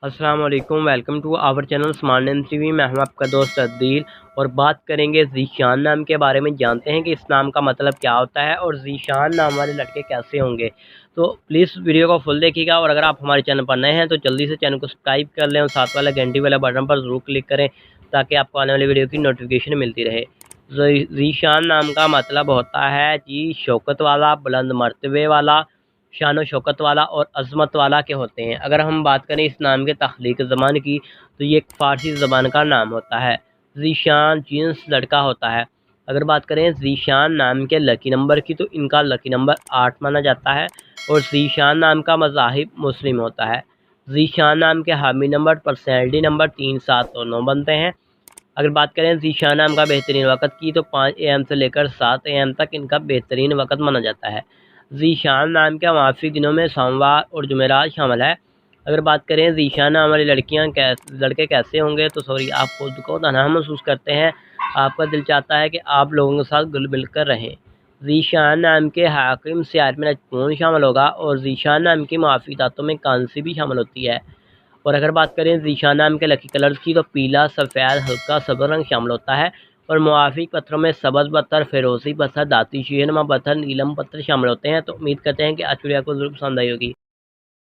अस्सलाम वालेकुम, welcome to our channel smart name TV. मैं हूं आपका दोस्त अदील और बात करेंगे ज़ीशान नाम के बारे में। जानते हैं कि इस नाम का मतलब क्या होता है और ज़ीशान नाम वाले लड़के कैसे होंगे। तो प्लीज़ वीडियो को फुल देखिएगा और अगर आप हमारे चैनल पर नए हैं तो जल्दी से चैनल को सब्सक्राइब कर लें और साथ वाला घंटी वाला बटन पर ज़रूर क्लिक करें ताकि आपको आने वाली वीडियो की नोटिफिकेशन मिलती रहे। ज़ीशान नाम का मतलब होता है जी शौकत वाला, बुलंद मर्तबे वाला, शान शौकत वाला और अज़मत वाला के होते हैं। अगर हम बात करें इस नाम के तख्लीक ज़बान की तो ये एक फ़ारसी ज़बान का नाम होता है। ज़ीशान जीन्स लड़का होता है। अगर बात करें ज़ीशान नाम के लकी नंबर की तो इनका लकी नंबर 8 माना जाता है और ज़ीशान नाम का मज़ाहिब मुस्लिम होता है। ज़ीशान नाम के हामी नंबर पर्सनैलिटी नंबर 3, 7 और 9 बनते हैं। अगर बात करें ज़ीशान नाम का बेहतरीन वक़्त की तो 5 AM से लेकर 7 AM तक इनका बेहतरीन वक़्त माना जाता है। ज़ीशान नाम के मुवाफ़िक़ दिनों में सोमवार और जुमेरात शामिल है। अगर बात करें ज़ीशान नाम वाली लड़के कैसे होंगे तो सॉरी आप खुद को तन्हा महसूस करते हैं, आपका दिल चाहता है कि आप लोगों के साथ घुल मिल कर रहें। ज़ीशान नाम के हाकिम सियार में नजपून शामिल होगा और ज़ीशान नाम की मुवाफ़िक़ दाँतों में कांसी भी शामिल होती है। और अगर बात करें ज़ीशान नाम के लकी कलर्स की तो पीला, सफ़ेद, हल्का सब्ज़ रंग शामिल होता है और मुवाफ़िक़ पत्थरों में सब्ज़ पत्थर, फ़िरोज़ी पत्थर, दाती शीरनुमा पत्थर, नीलम पत्थर शामिल होते हैं। तो उम्मीद करते हैं कि आज वीडियो आपको ज़रूर पसंद आई होगी।